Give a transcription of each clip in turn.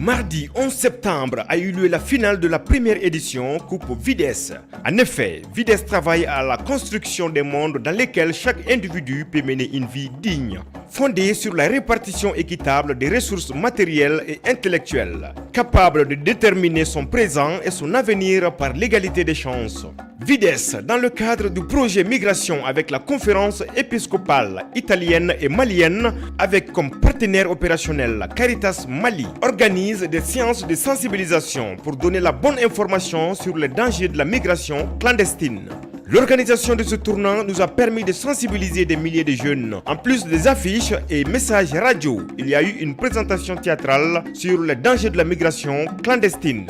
Mardi 11 septembre a eu lieu la finale de la première édition Coupe Vides. En effet, Vides travaille à la construction des mondes dans lesquels chaque individu peut mener une vie digne, fondée sur la répartition équitable des ressources matérielles et intellectuelles, capable de déterminer son présent et son avenir par l'égalité des chances. Vides, dans le cadre du projet Migration avec la conférence épiscopale italienne et malienne, avec comme partenaire opérationnel Caritas Mali, organise des séances de sensibilisation pour donner la bonne information sur les dangers de la migration clandestine. L'organisation de ce tournant nous a permis de sensibiliser des milliers de jeunes. En plus des affiches et messages radio, il y a eu une présentation théâtrale sur les dangers de la migration clandestine.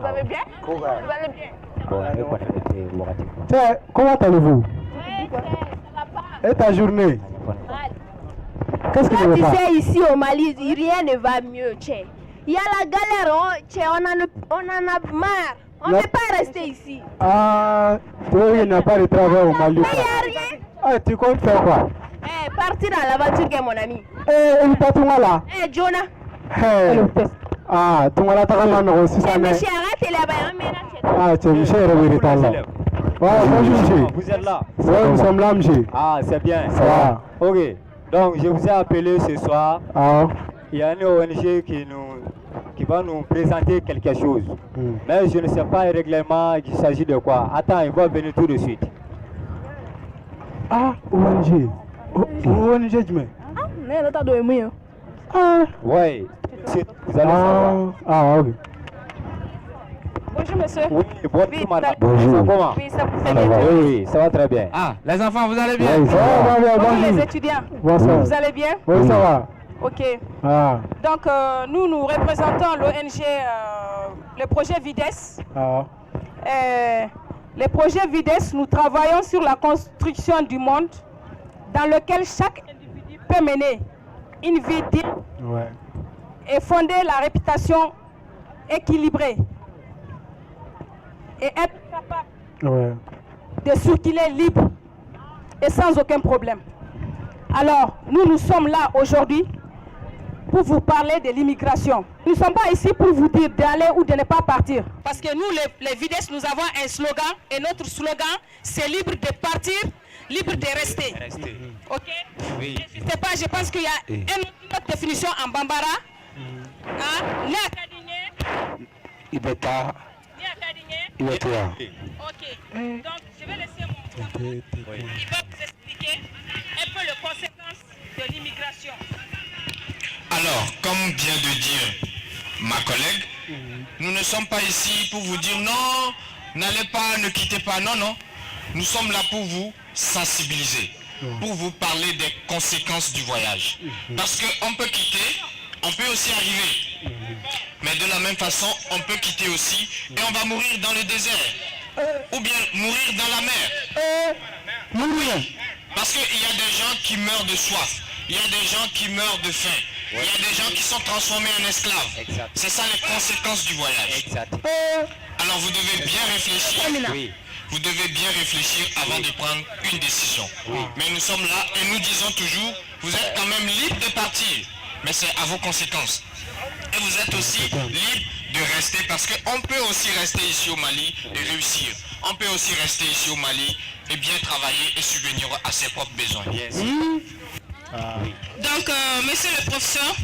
Vous allez bien? Vous allez bien? Comment allez-vous? Oui, ça va pas. Et ta journée? Qu'est-ce que tu veux Tu faire? sais, ici au Mali, rien ne va mieux. Tchè. Il y a la galère, on en a marre. On ne peut pas rester ici. Ah, toi, il n'y a pas de travail au Mali. Mais il n'y a rien. Ah, tu comptes faire quoi? Partir à l'aventure, mon ami. Il pas tout là. Jonah. Ah, tout là, tu as aussi ça. Mais monsieur, arrête là-bas. Ah, tu es monsieur, il est là. Bonjour, monsieur. Vous êtes là? Oui, nous sommes là, monsieur. Ah, c'est bien. Ça va. Ok. Donc, je vous ai appelé ce soir. Ah. Il y a une ONG qui va nous présenter quelque chose. Mais je ne sais pas le règlement, il s'agit de quoi. Attends, il va venir tout de suite. Ah, ONG. ONG, tu mets. Mais là, t'as dormi. Ah. Oui. Vous allez savoir. Ah, ok. Bonjour, monsieur. Oui, bonjour, madame. Bonjour. Ça comment? Oui, ça vous Ça fait va. bien. Oui, ça va très bien. Ah, les enfants, vous allez bien? Oui, ça va. Bonjour les étudiants. Bonsoir. Vous allez bien? Oui, ça va. Ok. Ah. Donc, nous représentons l'ONG, le projet Vides. Ah. Le projet Vides, nous travaillons sur la construction du monde dans lequel chaque individu peut mener une vie digne et fonder la réputation équilibrée et être capable de circuler libre et sans aucun problème. Alors, nous sommes là aujourd'hui pour vous parler de l'immigration. Nous ne sommes pas ici pour vous dire d'aller ou de ne pas partir. Parce que nous, les Vides, nous avons un slogan. Et notre slogan, c'est libre de partir, libre de rester. Ok? Oui. N'hésitez pas, je pense qu'il y a une autre définition en Bambara. Ok. Donc, je vais laisser mon collègue qui va vous expliquer un peu les conséquences de l'immigration. Alors, comme vient de dire ma collègue, nous ne sommes pas ici pour vous dire non, n'allez pas, ne quittez pas. Non, non. Nous sommes là pour vous sensibiliser, pour vous parler des conséquences du voyage. Parce qu'on peut quitter, on peut aussi arriver. Mais de la même façon, on peut quitter aussi et on va mourir dans le désert. Ou bien mourir dans la mer. Mourir. Parce qu'il y a des gens qui meurent de soif. Il y a des gens qui meurent de faim. Il y a des gens qui sont transformés en esclaves. C'est ça les conséquences du voyage. Alors vous devez bien réfléchir. Vous devez bien réfléchir avant de prendre une décision. Mais nous sommes là et nous disons toujours, vous êtes quand même libre de partir. Mais c'est à vos conséquences. Et vous êtes aussi libre de rester parce qu'on peut aussi rester ici au Mali et réussir. On peut aussi rester ici au Mali et bien travailler et subvenir à ses propres besoins. Donc, monsieur le professeur,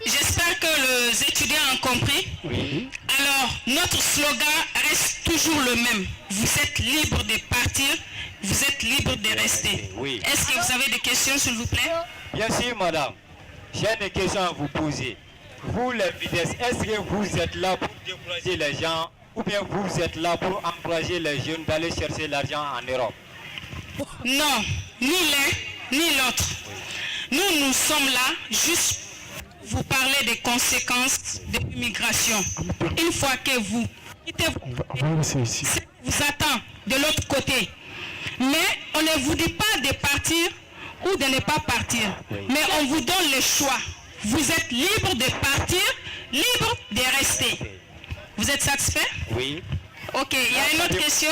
j'espère que les étudiants ont compris. Alors, notre slogan reste toujours le même. Vous êtes libre de partir, vous êtes libre de rester. Est-ce que vous avez des questions, s'il vous plaît? Bien sûr, madame. J'ai des questions à vous poser. Vous, les Vides, est-ce que vous êtes là pour décourager les gens ou bien vous êtes là pour encourager les jeunes d'aller chercher l'argent en Europe? Non, ni l'un, ni l'autre. Nous sommes là juste vous parler des conséquences de l'immigration. Une fois que vous quittez, vous attend de l'autre côté. Mais on ne vous dit pas de partir ou de ne pas partir. Mais on vous donne le choix. Vous êtes libre de partir, libre de rester. Vous êtes satisfait? Oui. Ok, il y a une autre question?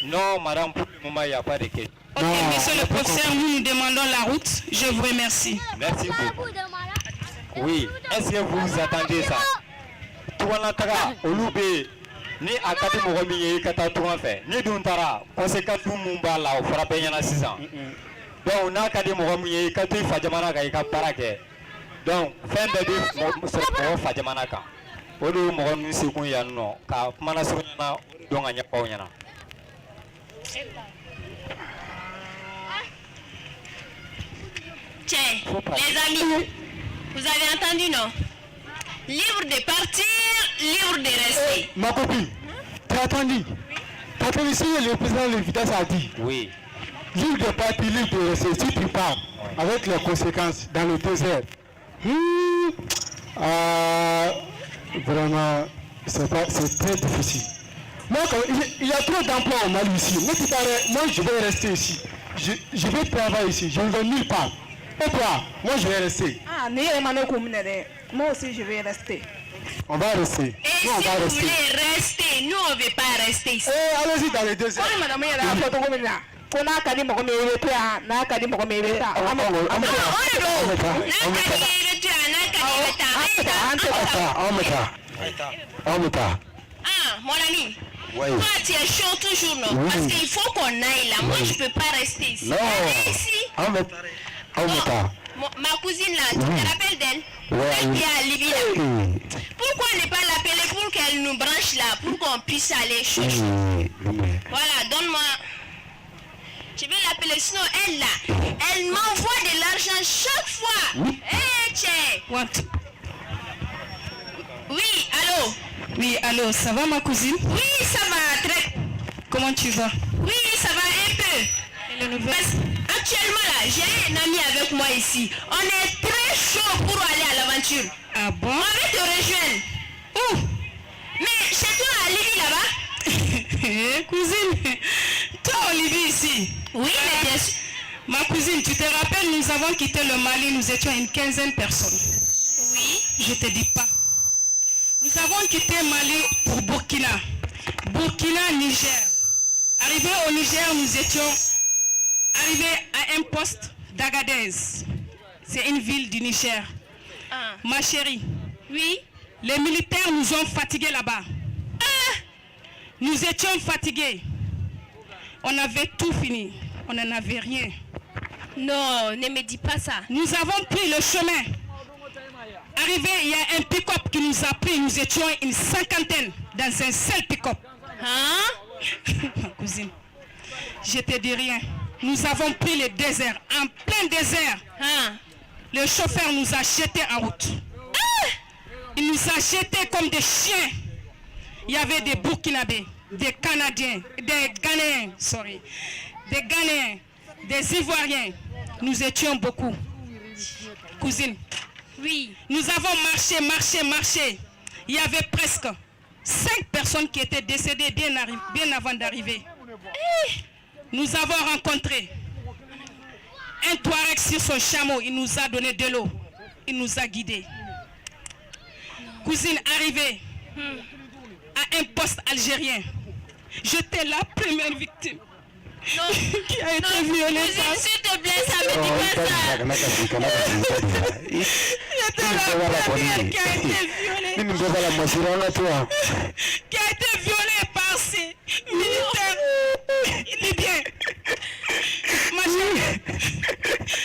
Non, madame, pour le moment, il n'y a pas de question. Ok, monsieur le professeur, nous demandons la route. Je vous remercie. Merci beaucoup. Oui, est-ce que vous attendez ça? Touanatara, Olube, ni akati mogomi kata touan fait, ni duntara, conséquent tout mumba la, frappé yana 6 ans. Donc, on a kadi mogomi katu fajamana ka parake. Donc, fin de vie, fajamana ka. Odu mogomi sikun yanno, ka mana suruna, donc anya paonyana. Tiens, les amis, vous avez entendu, non? Libre de partir, libre de rester. Ma copine, t'as entendu? T'as entendu ce que le président de Vides a dit? Oui. Libre de partir, libre de rester. Si tu pars avec les conséquences dans le désert, vraiment, c'est très difficile. Moi, il y a trop d'emplois au Mali ici. Moi, je vais rester ici. Je vais travailler ici. Je ne vais nulle part. Et toi, moi, je vais rester. Moi aussi, je vais rester. On va rester. Et nous, on si va vous rester. voulez rester, nous, on ne veut pas rester ici. Allez-y dans les désert. Ah, mon ami, toi tu es chaud toujours, non? Parce qu'il faut qu'on aille là. Moi, je ne peux pas rester ici. Allez ici. Ma cousine là, tu te rappelles d'elle? Celle qui est à Libye là. Pourquoi ne pas l'appeler pour qu'elle nous branche là, pour qu'on puisse aller chercher? Voilà, donne-moi. Je vais l'appeler, sinon elle là, elle m'envoie de l'argent chaque fois. Eh, tiens. What? Oui, allô? Oui, allô, ça va ma cousine? Oui, ça va, très. Comment tu vas? Oui, ça va un peu. Et les nouvelles? Actuellement là, j'ai un ami avec moi ici. On est très chaud pour aller à l'aventure. Ah bon? On va te rejoindre. Où? Mais chez toi à Libye là-bas? Cousine, toi en Libye ici? Oui, mais bien sûr. Ma cousine, tu te rappelles, nous avons quitté le Mali, nous étions une 15aine de personnes. Oui. Je te dis pas. Nous avons quitté Mali pour Burkina. Burkina, Niger. Arrivé au Niger, nous étions arrivés à un poste d'Agadez. C'est une ville du Niger. Ma chérie. Oui. Les militaires nous ont fatigués là-bas. Nous étions fatigués. On avait tout fini. On n'en avait rien. Non, ne me dis pas ça. Nous avons pris le chemin. Arrivé, il y a un pick-up qui nous a pris. Nous étions une cinquantaine dans un seul pick-up. Ma cousine, je te dis rien. Nous avons pris le désert, en plein désert. Le chauffeur nous a jetés en route. Il nous a jetés comme des chiens. Il y avait des Burkinabés, des Canadiens, des Ghanéens, des Ivoiriens. Nous étions beaucoup. Cousine. Oui. Nous avons marché. Il y avait presque 5 personnes qui étaient décédées bien avant d'arriver. Nous avons rencontré un Touareg sur son chameau. Il nous a donné de l'eau. Il nous a guidés. Cousine, arrivée à un poste algérien. J'étais la première victime qui a été violée. S'il te plaît, ça me dit pas ça. J'étais la première qui a été violée. Qui a été violée par ces militaires libyens. Ma chérie,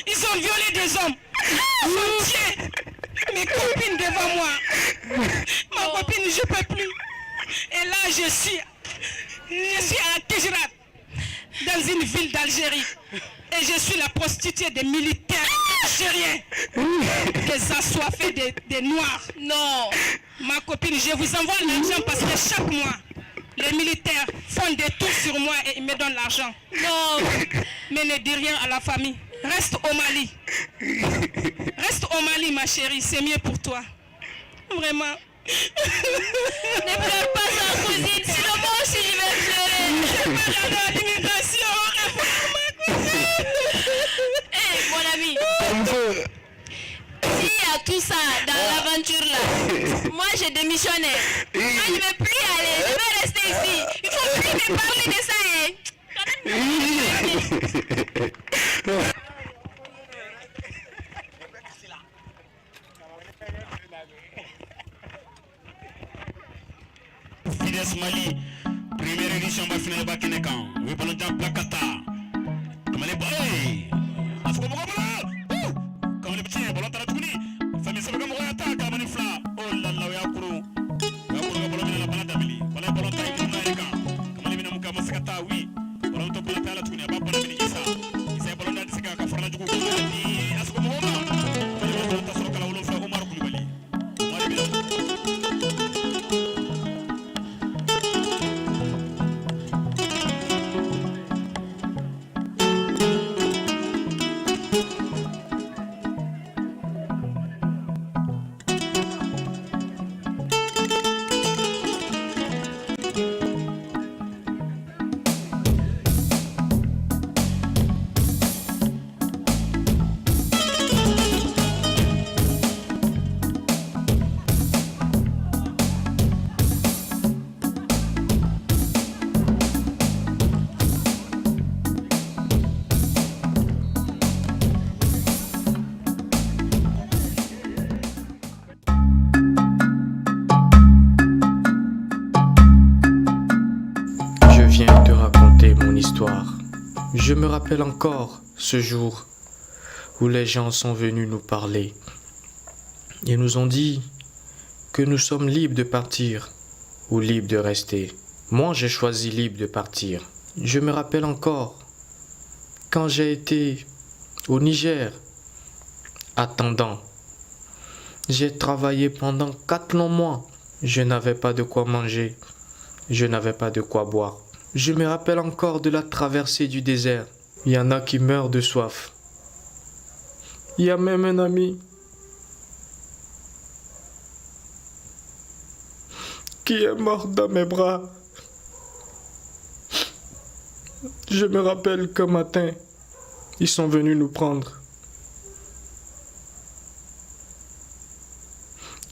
ils ont violé des hommes. Ils ont tué mes copines devant moi. Ma copine, je ne peux plus. Et là, je suis à Tejrat, dans une ville d'Algérie. Et je suis la prostituée des militaires algériens. Des assoiffés, des noirs. Non. Ma copine, je vous envoie l'argent parce que chaque mois, les militaires font des tours sur moi et ils me donnent l'argent. Non. Mais ne dis rien à la famille. Reste au Mali. Reste au Mali, ma chérie. C'est mieux pour toi. Vraiment. Ne pleure pas ça, cousine. Sinon, moi aussi, je vais pleurer. C'est pas la l'immigration. Mon ami. S'il y a tout ça dans l'aventure là, moi j'ai démissionné. Moi je ne vais plus y aller, je vais rester ici. Il ne faut plus me parler de ça. Fides Mali, première édition va finir à Kenekan. Oui, pendant que Placata. Comme les boys. Asko Mokobola. Comme les petits, Bola Taratuni. Famille Sabaka Moyata, Kamanifla. Oh là là, Yakuru. Yakuru Bolomina la Balada Mili. Bala Bolota et Monaika. Comme les Minamuka Masakata, oui. Bolota Bolata la Tunia, Baba Mini Isa. Isa Bolona de Sika, Kafrana Juku. Asko Mokobola. Bolota Sokala Olofla Omar Kulibali. Je me rappelle encore ce jour où les gens sont venus nous parler. Ils nous ont dit que nous sommes libres de partir ou libres de rester. Moi, j'ai choisi libre de partir. Je me rappelle encore quand j'ai été au Niger, attendant. J'ai travaillé pendant 4 longs mois. Je n'avais pas de quoi manger. Je n'avais pas de quoi boire. Je me rappelle encore de la traversée du désert. Il y en a qui meurent de soif. Il y a même un ami qui est mort dans mes bras. Je me rappelle qu'un matin, ils sont venus nous prendre.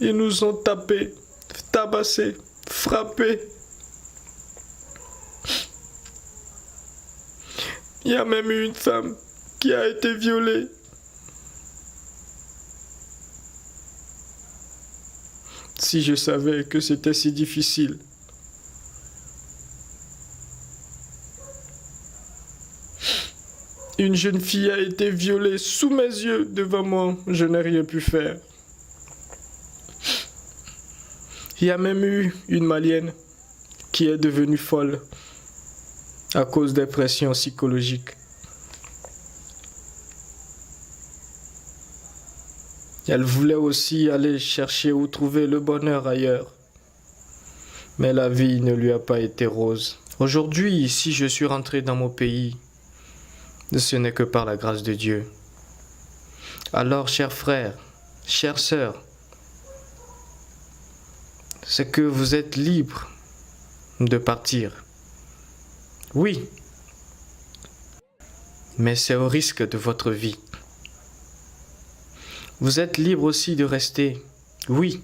Ils nous ont tapés, tabassés, frappés. Il y a même eu une femme qui a été violée. Si je savais que c'était si difficile. Une jeune fille a été violée sous mes yeux devant moi. Je n'ai rien pu faire. Il y a même eu une Malienne qui est devenue folle à cause des pressions psychologiques. Elle voulait aussi aller chercher ou trouver le bonheur ailleurs. Mais la vie ne lui a pas été rose. Aujourd'hui, si je suis rentré dans mon pays, ce n'est que par la grâce de Dieu. Alors, chers frères, chères sœurs, c'est que vous êtes libres de partir. Oui, mais c'est au risque de votre vie. Vous êtes libre aussi de rester, oui,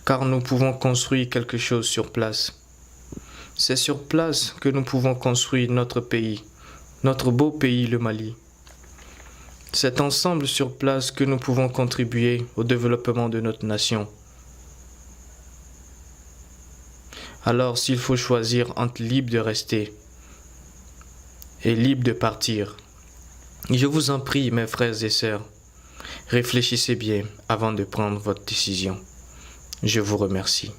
car nous pouvons construire quelque chose sur place. C'est sur place que nous pouvons construire notre pays, notre beau pays, le Mali. C'est ensemble sur place que nous pouvons contribuer au développement de notre nation. Alors, s'il faut choisir entre libre de rester et libre de partir, je vous en prie, mes frères et sœurs, réfléchissez bien avant de prendre votre décision. Je vous remercie.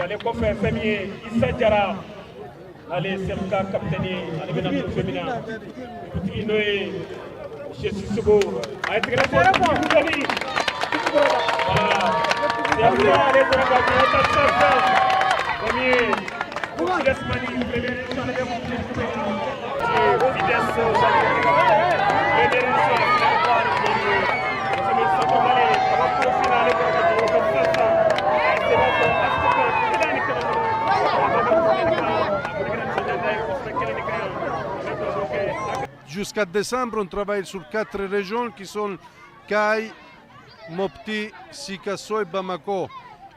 ale kɔfɛ fɛn min ye Isa Jara ale ye CMK kapitɛni ale bɛna trophée minɛ dugutigi n'o ye Monsieur Sissogo a ye tigɛrɛ fɔ dugutigi voilà CMK ale bɔra ka minɛ ta sisan fɛn min ye Fides Mali première édition ale bɛ mun de Fides Jusqu'à décembre, on travaille sur 4 régions qui sont Kay, Mopti, Sikasso et Bamako.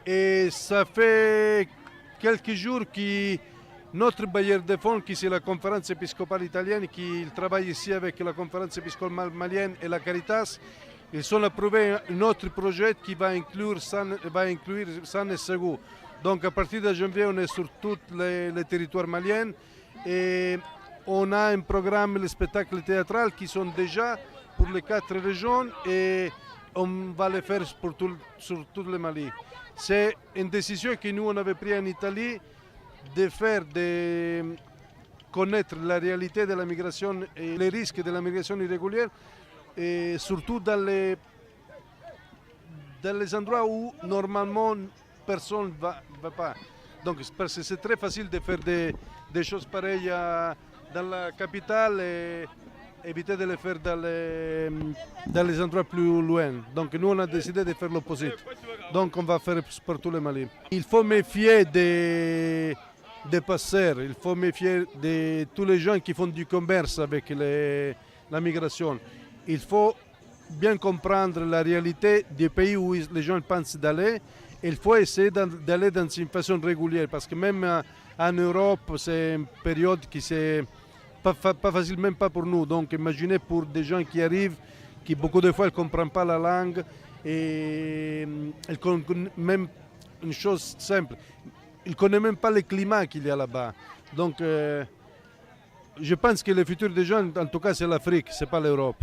Et ça fait quelques jours que notre bailleur de fonds, qui c'est la conférence épiscopale italienne, qui travaille ici avec la conférence épiscopale malienne et la Caritas, ils ont approuvé un autre projet qui va inclure San et Ségou. Donc à partir de janvier, on est sur tous les territoires maliens et on a un programme, le spectacle théâtral qui sont déjà pour les 4 régions et on va les faire sur tout le Mali. C'est une décision que nous on avait prise en Italie de connaître la réalité de la migration et les risques de la migration irrégulière, et surtout dans les endroits où normalement personne ne va pas. Donc parce que c'est très facile de faire des choses pareilles dans la capitale et éviter de les faire dans les endroits plus loin. Donc nous on a décidé de faire l'opposé. Donc on va faire pour tout le Mali. Il faut méfier des passeurs, il faut méfier de tous les gens qui font du commerce avec la migration. Il faut bien comprendre la réalité des pays où les gens pensent d'aller. Il faut essayer d'aller dans une façon régulière parce que même en Europe, c'est une période qui c'est pas facile, même pas pour nous. Donc imaginez pour des gens qui arrivent, qui beaucoup de fois ne comprennent pas la langue et même une chose simple, ils ne connaissent même pas le climat qu'il y a là-bas. Donc je pense que le futur des gens, en tout cas, c'est l'Afrique, ce n'est pas l'Europe.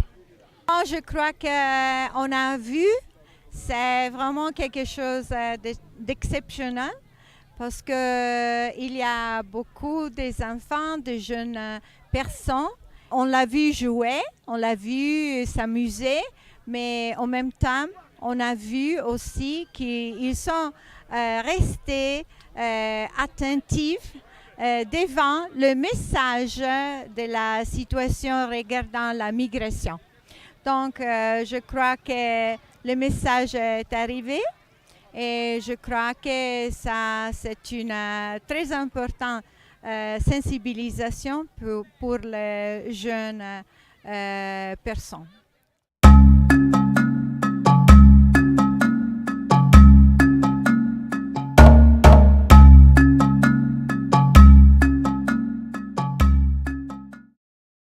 Je crois qu'on a vu, c'est vraiment quelque chose d'exceptionnel parce qu'il y a beaucoup des enfants, de jeunes personnes. On l'a vu jouer, on l'a vu s'amuser, mais en même temps, on a vu aussi qu'ils sont restés attentifs devant le message de la situation regardant la migration. Donc, je crois que le message est arrivé et je crois que ça, c'est une très importante sensibilisation pour les jeunes personnes.